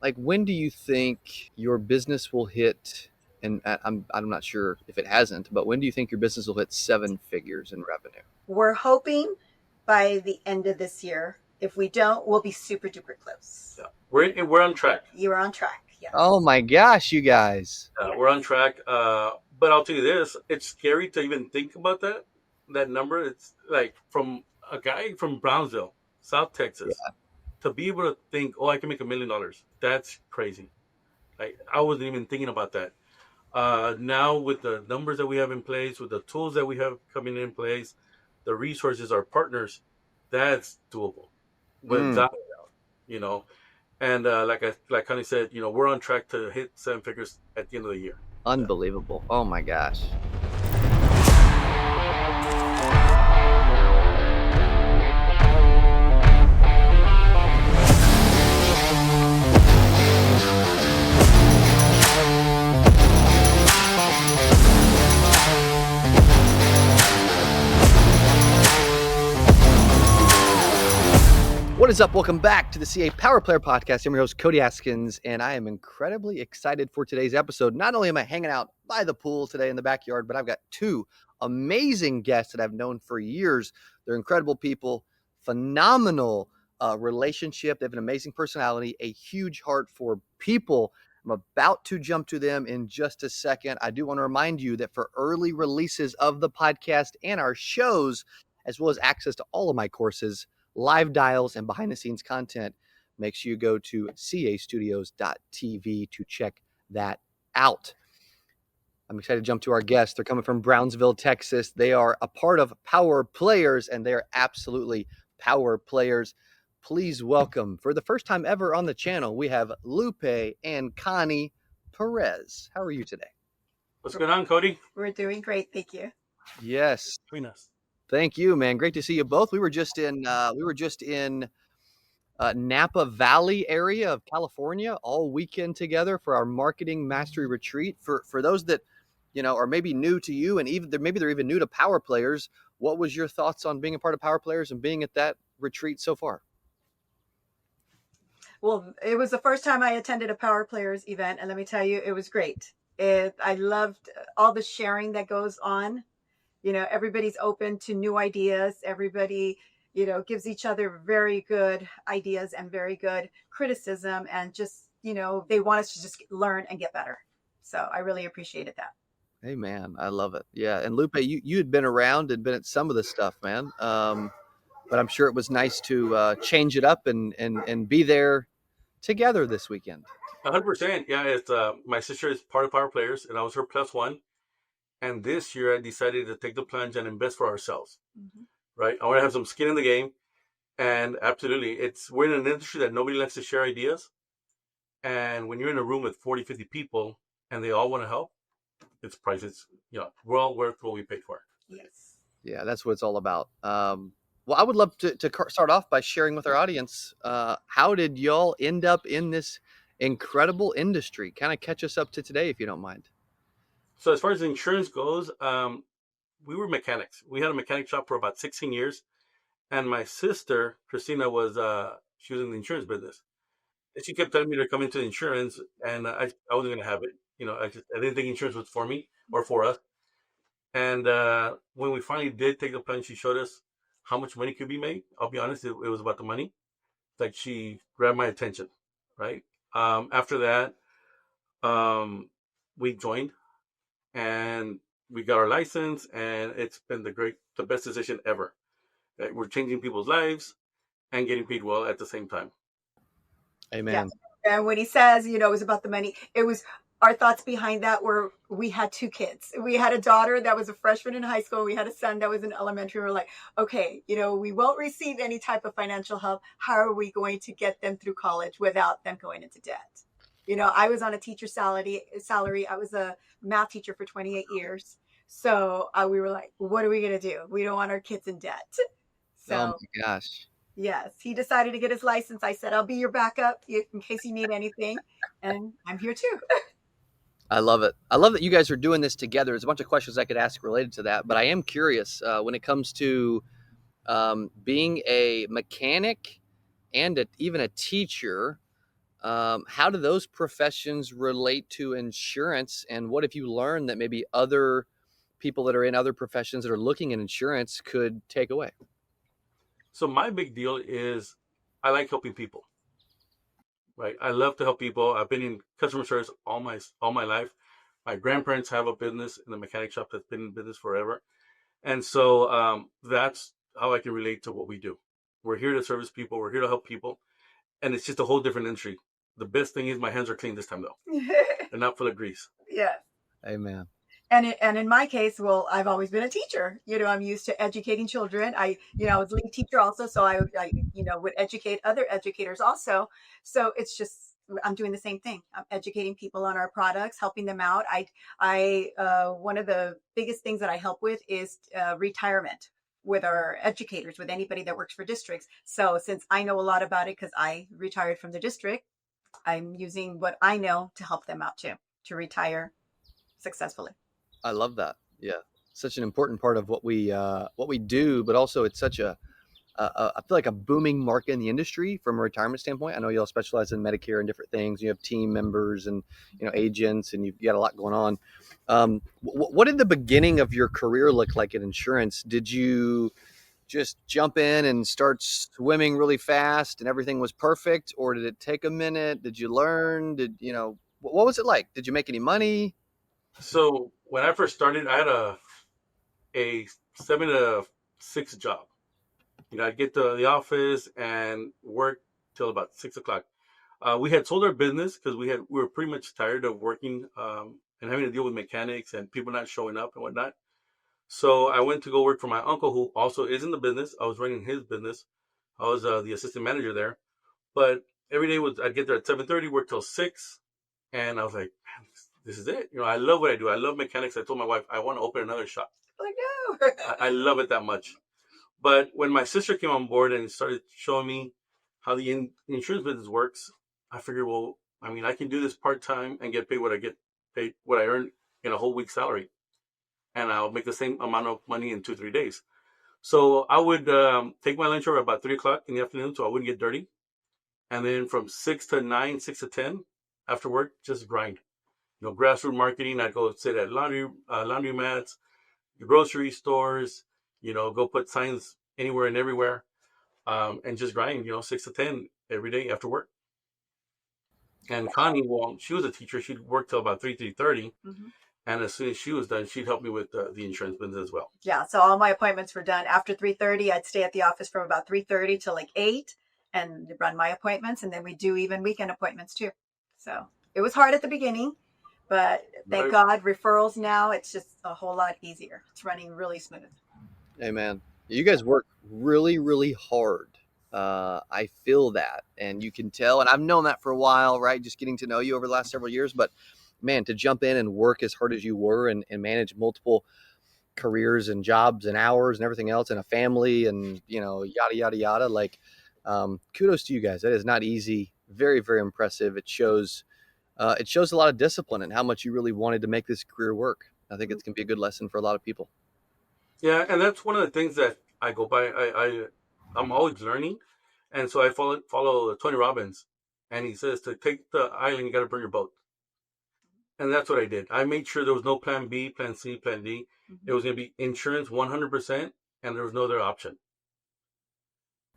like, when do you think your business will hit, and I'm not sure if it hasn't, but when do you think your business will hit 7 figures in revenue? We're hoping by the end of this year. If we don't, we'll be super duper close. Yeah. We're on track. You're on track. Yes. Oh my gosh, you guys. We're on track. But I'll tell you this: it's scary to even think about that number. It's like from a guy from Brownsville, South Texas, to be able to think, oh, I can make $1 million. That's crazy. Like I wasn't even thinking about that. Now with the numbers that we have in place, with the tools that we have coming in place, the resources, our partners, that's doable. Without a doubt, you know. And like Connie said, we're on track to hit 7 figures at the end of the year. Unbelievable. Oh my gosh. What is up? Welcome back to the CA Power Player Podcast. I'm your host, Cody Askins, and I am incredibly excited for today's episode. Not only am I hanging out by the pool today in the backyard, but I've got 2 amazing guests that I've known for years. They're incredible people, phenomenal relationship. They have an amazing personality, a huge heart for people. I'm about to jump to them in just a second. I do want to remind you that for early releases of the podcast and our shows, as well as access to all of my courses, live dials, and behind-the-scenes content, make sure you go to castudios.tv to check that out. I'm excited to jump to our guests. They're coming from Brownsville, Texas. They are a part of Power Players, and they are absolutely power players. Please welcome, for the first time ever on the channel, we have Lupe and Connie Perez. How are you today? What's going on, Cody? We're doing great. Thank you. Yes. Between us. Thank you, man. Great to see you both. We were just in Napa Valley area of California all weekend together for our marketing mastery retreat. For those that are maybe new to you, and maybe they're even new to Power Players, what was your thoughts on being a part of Power Players and being at that retreat so far? Well, it was the first time I attended a Power Players event, and let me tell you, it was great. I loved all the sharing that goes on. Everybody's open to new ideas. Everybody, gives each other very good ideas and very good criticism. And just, they want us to just learn and get better. So I really appreciated that. Hey, man, I love it. Yeah. And Lupe, you had been around and been at some of this stuff, man. But I'm sure it was nice to change it up and be there together this weekend. 100%. Yeah, it's my sister is part of Power Players, and I was her +1. And this year, I decided to take the plunge and invest for ourselves. Mm-hmm. Right? I want to have some skin in the game, and absolutely, we're in an industry that nobody likes to share ideas. And when you're in a room with 40, 50 people, and they all want to help, it's prices. Well worth what we paid for. Yes. Yeah, that's what it's all about. Well, I would love to start off by sharing with our audience, how did y'all end up in this incredible industry? Kind of catch us up to today, if you don't mind. So as far as insurance goes, we were mechanics. We had a mechanic shop for about 16 years. And my sister, Christina, she was in the insurance business. And she kept telling me to come into insurance, and I wasn't going to have it. I didn't think insurance was for me or for us. And when we finally did take the plunge, she showed us how much money could be made. I'll be honest, it was about the money. Like, she grabbed my attention, right? After that, we joined, and we got our license, and it's been the best decision ever. Right? We're changing people's lives and getting paid well at the same time. Amen. Yeah. And when he says, it was about the money, it was our thoughts behind that were we had 2 kids. We had a daughter that was a freshman in high school. We had a son that was in elementary. We're like, okay, we won't receive any type of financial help. How are we going to get them through college without them going into debt? I was on a teacher salary. I was a math teacher for 28 years. So we were like, what are we going to do? We don't want our kids in debt. So, oh my gosh. Yes, he decided to get his license. I said, I'll be your backup in case you need anything. And I'm here too. I love it. I love that you guys are doing this together. There's a bunch of questions I could ask related to that, but I am curious when it comes to being a mechanic and even a teacher. how do those professions relate to insurance? And what if you learn that maybe other people that are in other professions that are looking at insurance could take away? So my big deal is I like helping people, right? I love to help people. I've been in customer service all my life. My grandparents have a business in the mechanic shop that's been in business forever. And so that's how I can relate to what we do. We're here to service people. We're here to help people. And it's just a whole different industry. The best thing is my hands are clean this time, though. They're not full of grease. Yeah. Amen. And in my case, well, I've always been a teacher. I'm used to educating children. I was a lead teacher also, so I would educate other educators also. So it's just I'm doing the same thing. I'm educating people on our products, helping them out. I one of the biggest things that I help with is retirement with our educators, with anybody that works for districts. So since I know a lot about it because I retired from the district, I'm using what I know to help them out too, to retire successfully. I love that. Yeah, such an important part of what we do, but also it's such I feel like a booming market in the industry from a retirement standpoint. I know y'all specialize in Medicare and different things. You have team members and agents, and you've got a lot going on. What did the beginning of your career look like in insurance? Did you just jump in and start swimming really fast and everything was perfect, or did it take a minute? Did you learn? What was it like? Did you make any money? So when I first started, I had a 7 to 6 job. I'd get to the office and work till about 6 o'clock. We had sold our business because we were pretty much tired of working and having to deal with mechanics and people not showing up and whatnot. So I went to go work for my uncle, who also is in the business. I was running his business. I was the assistant manager there. But every day I'd get there at 7:30, work till 6, and I was like, man, this is it. I love what I do. I love mechanics. I told my wife I want to open another shop. Like, no. I love it that much. But when my sister came on board and started showing me how the insurance business works, I figured, well, I can do this part-time and get paid what I earn in a whole week's salary. And I'll make the same amount of money in 2-3 days. So I would take my lunch over about 3 o'clock in the afternoon so I wouldn't get dirty. And then from 6 to 9, 6 to 10, after work, just grind. Grassroots marketing. I'd go sit at laundry mats, grocery stores, go put signs anywhere and everywhere, and just grind, 6 to 10 every day after work. And Connie, well, she was a teacher. She'd work till about 3:30. Mm-hmm. And as soon as she was done, she'd help me with the insurance business as well. Yeah, so all my appointments were done after 3:30. I'd stay at the office from about 3:30 till like 8 and run my appointments. And then we do even weekend appointments too. So it was hard at the beginning, but thank God, referrals now, it's just a whole lot easier. It's running really smooth. Amen. You guys work really, really hard. I feel that, and you can tell, and I've known that for a while, right? Just getting to know you over the last several years, but man, to jump in and work as hard as you were and manage multiple careers and jobs and hours and everything else and a family and, yada, yada, yada. Like, kudos to you guys. That is not easy. Very, very impressive. It shows a lot of discipline and how much you really wanted to make this career work. I think it's going to be a good lesson for a lot of people. Yeah. And that's one of the things that I go by. I'm always learning. And so I follow Tony Robbins, and he says to take the island, you got to bring your boat. And that's what I did. I made sure there was no plan B, plan C, plan D. Mm-hmm. It was going to be insurance 100%, and there was no other option.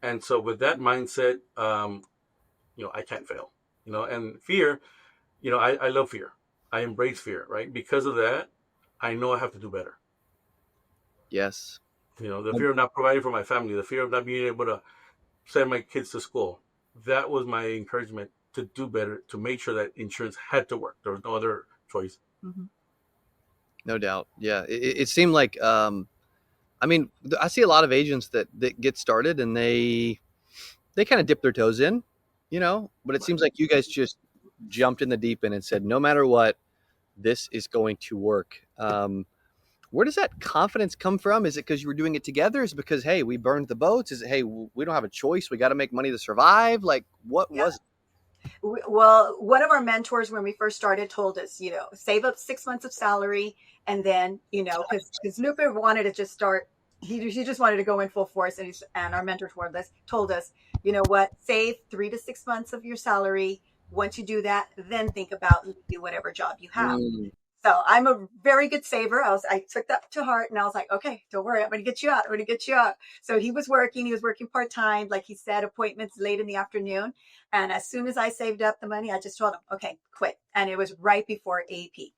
And so with that mindset, I can't fail. And fear, I love fear. I embrace fear, right? Because of that, I know I have to do better. Yes. The fear of not providing for my family, the fear of not being able to send my kids to school. That was my encouragement to do better, to make sure that insurance had to work. There was no other choice. Mm-hmm. No doubt. Yeah. It seemed like, I see a lot of agents that get started and they kind of dip their toes in, but it seems like you guys just jumped in the deep end and said, no matter what, this is going to work. Where does that confidence come from? Is it because you were doing it together? Is it because, hey, we burned the boats? Is it, hey, we don't have a choice, we got to make money to survive? Like, what was it? Well, one of our mentors when we first started told us, save up 6 months of salary. And then, because Lupe wanted to just start, he just wanted to go in full force. And our mentor told us, you know what, save 3 to 6 months of your salary, Once you do that, then think about leaving whatever job you have. Mm. So I'm a very good saver. I took that to heart, and I was like, okay, don't worry, I'm going to get you out. I'm going to get you out. So he was working part-time, like he said, appointments late in the afternoon. And as soon as I saved up the money, I just told him, okay, quit. And it was right before AP,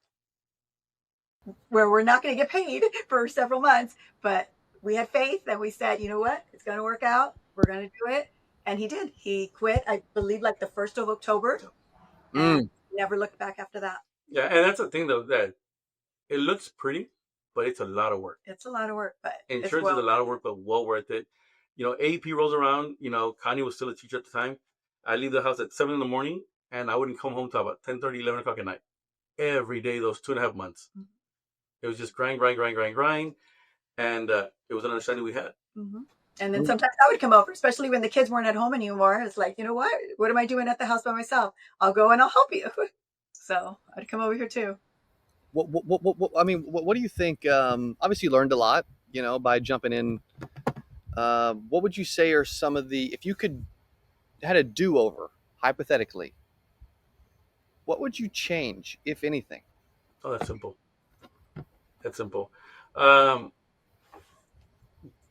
where we're not going to get paid for several months, but we had faith and we said, you know what, it's going to work out. We're going to do it. And he did. He quit, I believe, like the 1st of October, and Mm. never looked back after that. Yeah, and that's the thing though, that it looks pretty, but it's a lot of work. It's a lot of work, but Insurance is a lot of work, but well worth it. AP rolls around. Connie was still a teacher at the time. I leave the house at 7 in the morning, and I wouldn't come home till about 10:30, 11 o'clock at night. Every day, those 2.5 months. Mhm. It was just grind, and it was an understanding we had. Mm-hmm. And then sometimes I would come over, especially when the kids weren't at home anymore. It's like, you know what? What am I doing at the house by myself? I'll go and I'll help you. So I'd come over here too. What do you think? Obviously, you learned a lot, by jumping in. What would you say are some of if you had a do-over, hypothetically, what would you change, if anything? Oh, that's simple. That's simple. Um,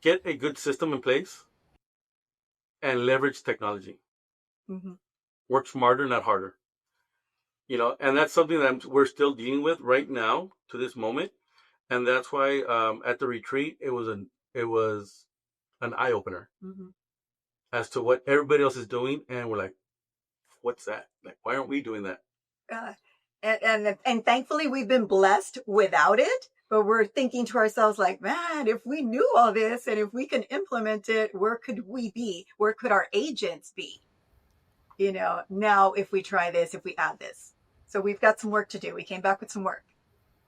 get a good system in place and leverage technology. Mm-hmm. Work smarter, not harder. And that's something that we're still dealing with right now to this moment. And that's why at the retreat, it was an eye opener Mm-hmm. as to what everybody else is doing. And we're like, what's that? Like, why aren't we doing that? And thankfully we've been blessed without it, but we're thinking to ourselves like, man, if we knew all this and if we can implement it, where could we be? Where could our agents be? Now if we try this, if we add this. So we've got some work to do. We came back with some work.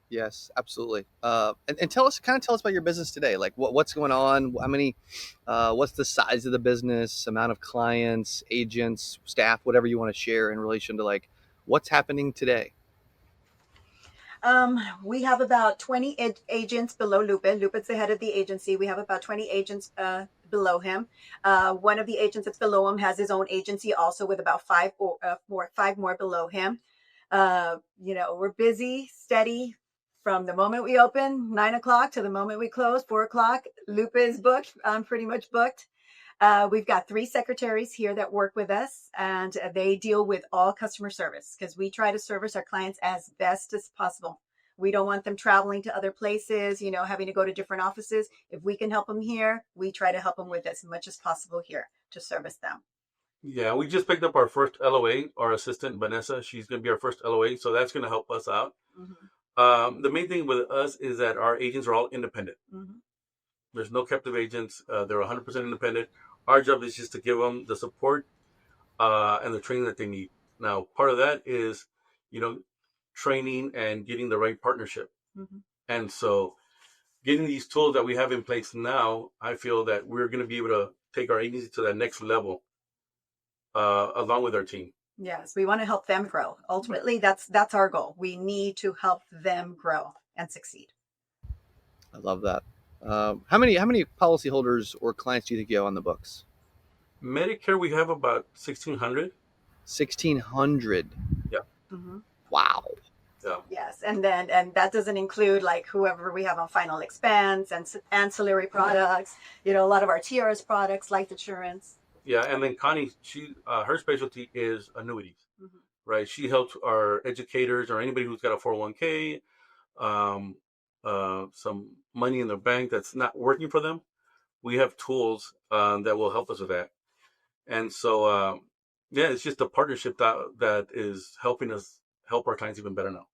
Yes, absolutely. And tell us about your business today. Like what's going on? How many, what's the size of the business, amount of clients, agents, staff, whatever you want to share in relation to like what's happening today. We have about 20 agents below Lupe. Lupe's the head of the agency. We have about 20 agents below him. One of the agents that's below him has his own agency also with about five more below him. We're busy, steady from the moment we open, 9 o'clock, to the moment we close, 4 o'clock. Lupe is booked. I'm pretty much booked. We've got 3 secretaries here that work with us, and they deal with all customer service because we try to service our clients as best as possible. We don't want them traveling to other places, having to go to different offices. If we can help them here, we try to help them with as much as possible here to service them. Yeah, we just picked up our first LOA. Our assistant, Vanessa, she's going to be our first LOA, so that's going to help us out. Mm-hmm. The main thing with us is that our agents are all independent. Mm-hmm. There's no captive agents. They're 100% independent. Our job is just to give them the support and the training that they need. Now, part of that is, training and getting the right partnership. Mm-hmm. And so getting these tools that we have in place now, I feel that we're going to be able to take our agency to that next level along with our team. Yes, we want to help them grow. Ultimately, that's our goal. We need to help them grow and succeed. I love that. How many policyholders or clients do you think you have on the books? Medicare, we have about 1,600. 1,600. Yeah. Mm-hmm. Wow. Yeah. Yes, and that doesn't include like whoever we have on final expense and ancillary products. A lot of our TRS products, life insurance. Yeah, and then Connie, her specialty is annuities, mm-hmm. right? She helps our educators or anybody who's got a 401k, some money in their bank that's not working for them. We have tools that will help us with that. And so, it's just a partnership that is helping us help our clients even better now.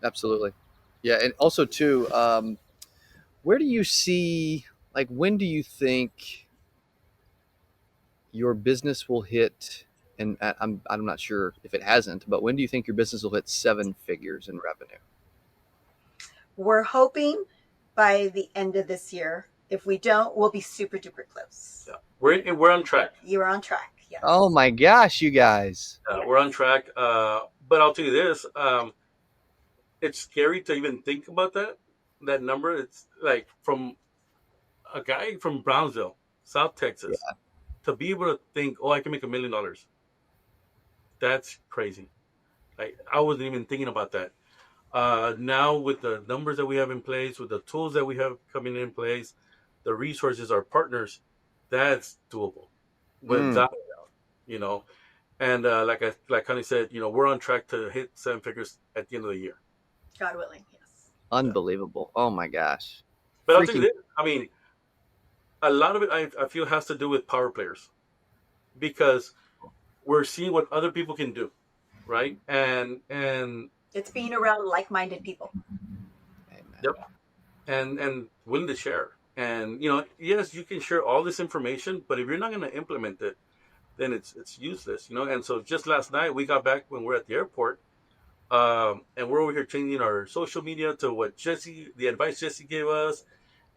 Absolutely. Yeah. And also too, where do you see, like, when do you think your business will hit, and I'm not sure if it hasn't, but when do you think your business will hit 7 figures in revenue? We're hoping by the end of this year. If we don't, we'll be super duper close. Yeah, we're on track. You're on track. Yeah. Oh my gosh, you guys. We're on track. But I'll tell you this, it's scary to even think about that number. It's like from a guy from Brownsville, South Texas, to be able to think, I can make $1 million. That's crazy. Like, I wasn't even thinking about that. Now with the numbers that we have in place, with the tools that we have coming in place, the resources, our partners, that's doable, Mm, without a doubt. You know, and like Connie said, we're on track to hit 7 figures at the end of the year. God willing, yes. Yeah. unbelievable. Oh my gosh. But I'll tell you Freaking this. I mean, a lot of it I feel has to do with power players, because we're seeing what other people can do, right? And It's being around like-minded people. amen. yep, and willing to share. And yes, you can share all this information, but if you're not going to implement it, then it's useless. And so just last night we got back when we're at the airport, and we're over here changing our social media to what the advice Jesse gave us,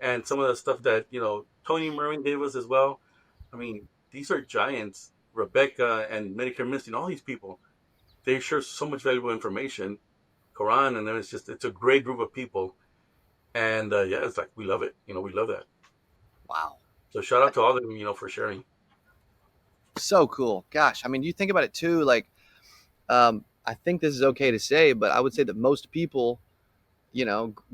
and some of the stuff that Tony Merwin gave us as well. I mean, these are giants, Rebecca and Medicare Misty, and all these people. They share so much valuable information, Quran, and then it's a great group of people, and yeah, it's like we love it. We love that. Wow. So shout out to all of them, for sharing. So cool. Gosh, I mean, you think about it too, like I think this is okay to say, but I would say that most people,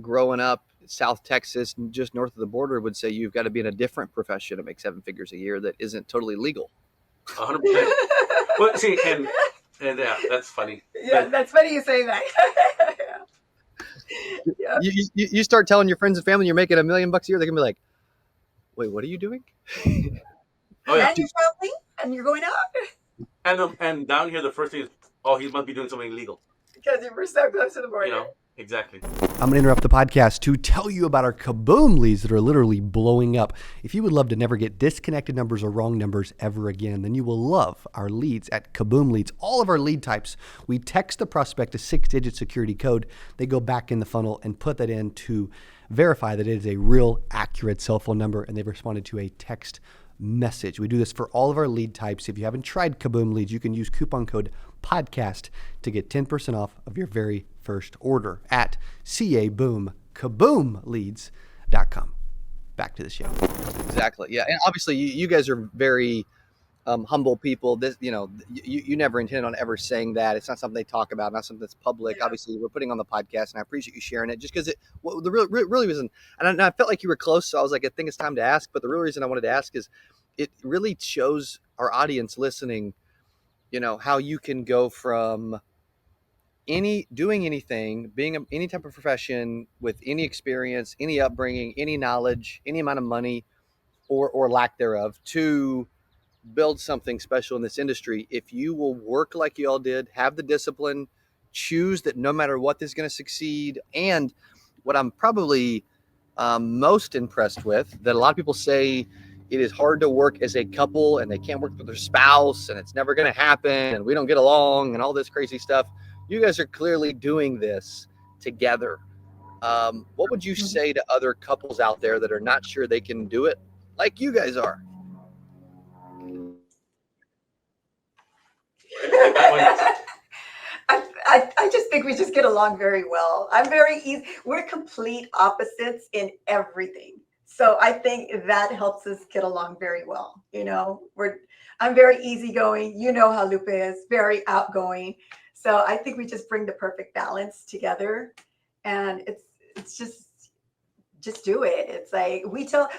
growing up South Texas, just north of the border, would say you've got to be in a different profession to make 7 figures a year that isn't totally legal. 100%. Well, see, and yeah, that's funny. Yeah, that's funny you say that. Yeah. You start telling your friends and family you're making $1 million a year, they're gonna be like, "Wait, what are you doing?" Oh yeah, And you're traveling and you're going out and down here the first thing is, oh, he must be doing something illegal. because you were so close to the border. Exactly. I'm going to interrupt the podcast to tell you about our KABOOM leads that are literally blowing up. If you would love to never get disconnected numbers or wrong numbers ever again, then you will love our leads at KABOOM Leads. All of our lead types, we text the prospect a 6-digit security code. They go back in the funnel and put that in to verify that it is a real, accurate cell phone number, and they've responded to a text message. We do this for all of our lead types. If you haven't tried KABOOM Leads, you can use coupon code podcast to get 10% off of your very first order at kaboomleads.com. Back to the show. Exactly. Yeah, and obviously you guys are very humble people. This, you never intended on ever saying that. It's not something they talk about, not something that's public. Yeah. Obviously, we're putting on the podcast, and I appreciate you sharing it. Just because the real reason, and I felt like you were close, so I was like, I think it's time to ask. But the real reason I wanted to ask is, it really shows our audience listening, how you can go from doing anything, being any type of profession with any experience, any upbringing, any knowledge, any amount of money, or lack thereof, to build something special in this industry. If you will work like you all did, have the discipline, choose that no matter what, this is going to succeed. And what I'm probably most impressed with, that a lot of people say it is hard to work as a couple and they can't work with their spouse and it's never going to happen and we don't get along and all this crazy stuff. You guys are clearly doing this together. What would you say to other couples out there that are not sure they can do it like you guys are? I just think we just get along very well. I'm very easy. We're complete opposites in everything. So I think that helps us get along very well. I'm very easygoing. You know how Lupe is, very outgoing. So I think we just bring the perfect balance together, and it's just do it. It's like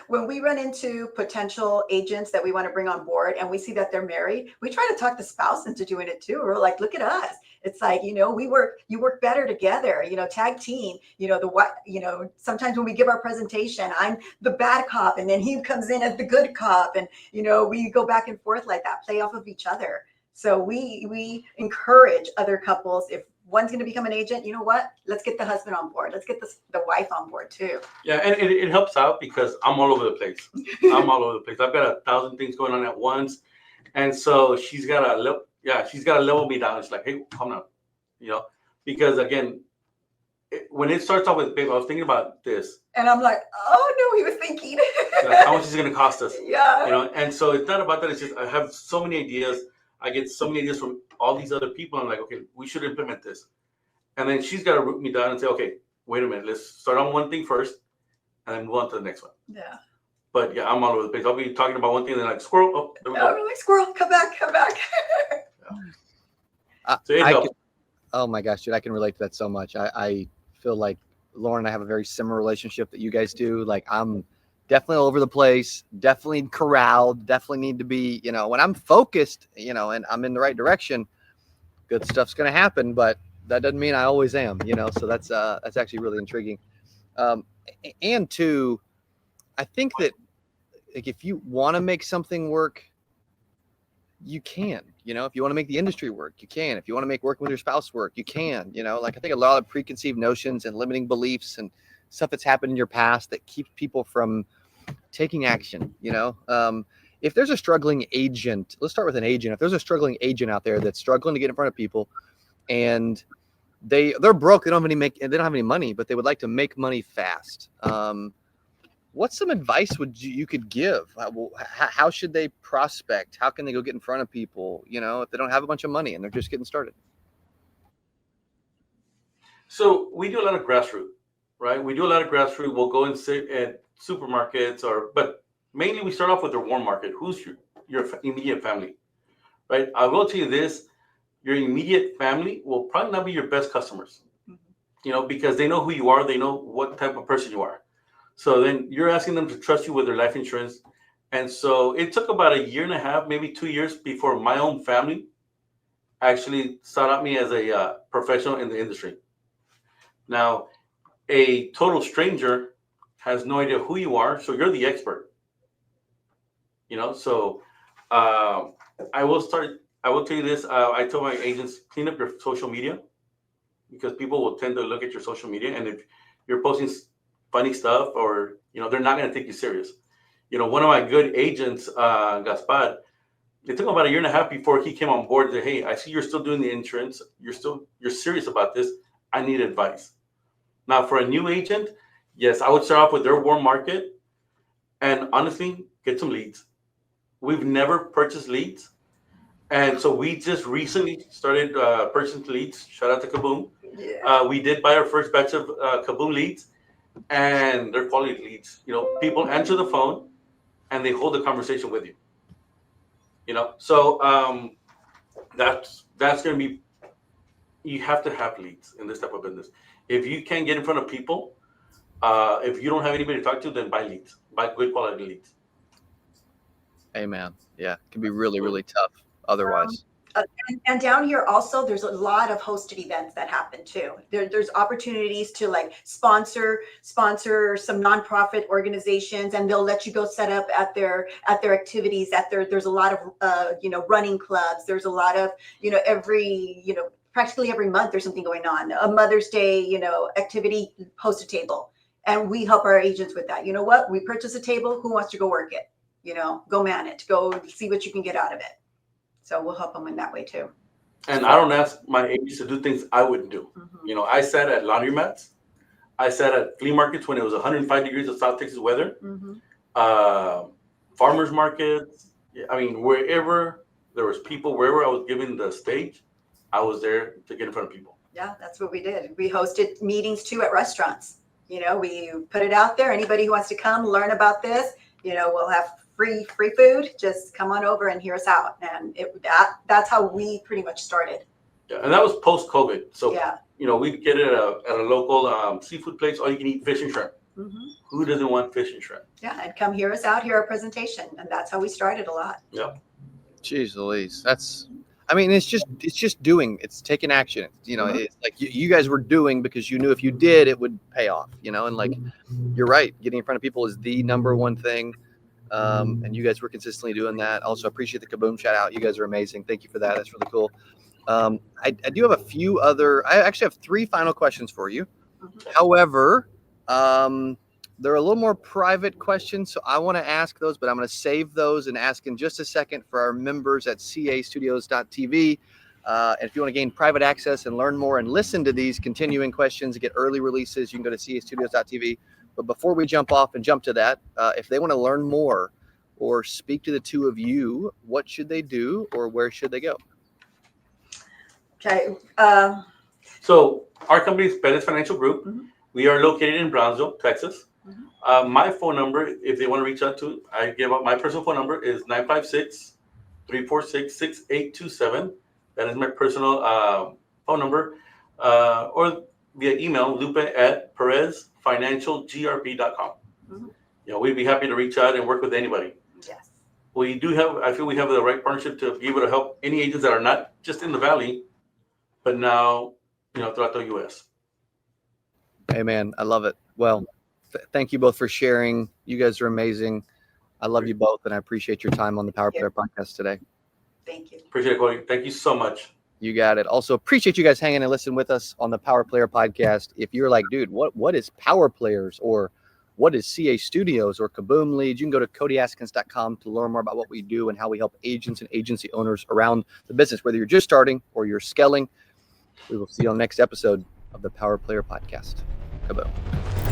when we run into potential agents that we want to bring on board and we see that they're married, we try to talk the spouse into doing it too. We're like, look at us. It's like, you work better together, tag team, sometimes when we give our presentation, I'm the bad cop and then he comes in as the good cop, and, we go back and forth like that, play off of each other. So we encourage other couples, if one's going to become an agent, you know what? Let's get the husband on board. Let's get the wife on board too. Yeah, and it helps out because I'm all over the place. I've got 1,000 things going on at once, and so she's got to level me down. It's like, hey, calm down, because again, when it starts off with, babe, I was thinking about this, and I'm like, oh no, he was thinking. how much is it going to cost us? Yeah, and so it's not about that. It's just I have so many ideas. I get so many ideas from all these other people. I'm like, okay, we should implement this. And then she's got to root me down and say, okay, wait a minute. Let's start on one thing first and then move on to the next one. Yeah. But yeah, I'm all over the place. I'll be talking about one thing and then like, squirrel. Oh, there we go. I'm like, squirrel, come back. Yeah. So it helps. Oh my gosh, dude, I can relate to that so much. I feel like Lauren and I have a very similar relationship that you guys do. Like I'm definitely all over the place, definitely corralled, definitely need to be, when I'm focused, and I'm in the right direction, good stuff's going to happen, but that doesn't mean I always am, so that's actually really intriguing. And two, I think that like if you want to make something work, you can, if you want to make the industry work, you can. If you want to make working with your spouse work, you can, like I think a lot of preconceived notions and limiting beliefs and stuff that's happened in your past that keeps people from taking action, if there's a struggling agent, let's start with an agent. If there's a struggling agent out there that's struggling to get in front of people and they're broke, they don't have any money, but they would like to make money fast. What's some advice you could give? How should they prospect? How can they go get in front of people, if they don't have a bunch of money and they're just getting started? So we do a lot of grassroots, right? We do a lot of grassroots. We'll go and sit at supermarkets but mainly we start off with the warm market. Who's your immediate family, right? I will tell you this, your immediate family will probably not be your best customers, because they know who you are. They know what type of person you are. So then you're asking them to trust you with their life insurance. And so it took about 1.5 years, maybe 2 years before my own family actually sought out me as a professional in the industry. Now, a total stranger has no idea who you are, so you're the expert. So I will tell you this. I tell my agents, clean up your social media, because people will tend to look at your social media. And if you're posting funny stuff or, they're not going to take you serious. One of my good agents, Gaspar, it took him about 1.5 years before he came on board. That, hey, I see you're still doing the insurance. You're serious about this. I need advice. Now, for a new agent, yes, I would start off with their warm market and honestly get some leads. We've never purchased leads. And so we just recently started purchasing leads. Shout out to CABOOM. Yeah. We did buy our first batch of CABOOM leads, and they're quality leads. People answer the phone and they hold the conversation with you. So that's going to be, you have to have leads in this type of business. If you can't get in front of people, if you don't have anybody to talk to, then buy leads, buy good quality leads. Amen. Yeah, it can be really, really tough otherwise. And down here also, there's a lot of hosted events that happen too. There's opportunities to like sponsor some nonprofit organizations, and they'll let you go set up at their activities. There's a lot of running clubs. There's a lot of practically every month there's something going on. A Mother's Day activity, host a table, and we help our agents with that. You know what? We purchase a table. Who wants to go work it? Go man it. Go see what you can get out of it. So we'll help them in that way too. And I don't ask my agents to do things I wouldn't do. Mm-hmm. I sat at laundromats. I sat at flea markets when it was 105 degrees of South Texas weather. Mm-hmm. Farmers markets. I mean, wherever there was people, wherever I was given the stage, I was there to get in front of people. Yeah, that's what we did. We hosted meetings too at restaurants. We put it out there. Anybody who wants to come learn about this, we'll have free food. Just come on over and hear us out. And that's how we pretty much started. Yeah, and that was post-COVID. So yeah, we'd get it at a local seafood place. All you can eat fish and shrimp. Mm-hmm. Who doesn't want fish and shrimp? Yeah, and come hear us out, hear our presentation, and that's how we started a lot. Yeah. Jeez Louise, it's just doing. It's taking action. Mm-hmm. It's like you guys were doing because you knew if you did, it would pay off. And like you're right, getting in front of people is the number one thing. And you guys were consistently doing that. Also, appreciate the CABOOM shout out. You guys are amazing. Thank you for that. That's really cool. I do have I actually have 3 final questions for you. Mm-hmm. However, they're a little more private questions, so I want to ask those, but I'm going to save those and ask in just a second for our members at castudios.tv. And if you want to gain private access and learn more and listen to these continuing questions, get early releases, you can go to castudios.tv. But before we jump off and jump to that, if they want to learn more or speak to the two of you, what should they do or where should they go? Okay. So our company is Perez Financial Group. Mm-hmm. We are located in Brownsville, Texas. Mm-hmm. My phone number, if they want to reach out to, I give out my personal phone number is 956-346-6827. That is my personal phone number, or via email, lupe@perezfinancialgrp.com. Mhm. We'd be happy to reach out and work with anybody. Yes. I feel we have the right partnership to be able to help any agents that are not just in the Valley, but now, throughout the U.S. Hey, man, I love it. Well, thank you both for sharing. You guys are amazing. I love you both, and I appreciate your time on the Power Player podcast today. Thank you. Appreciate it, Cody. Thank you so much. You got it. Also, appreciate you guys hanging and listening with us on the Power Player podcast. If you're like, dude, what is Power Players, or what is CA Studios or CABOOM Leads, you can go to CodyAskins.com to learn more about what we do and how we help agents and agency owners around the business, whether you're just starting or you're scaling. We will see you on the next episode of the Power Player podcast. CABOOM.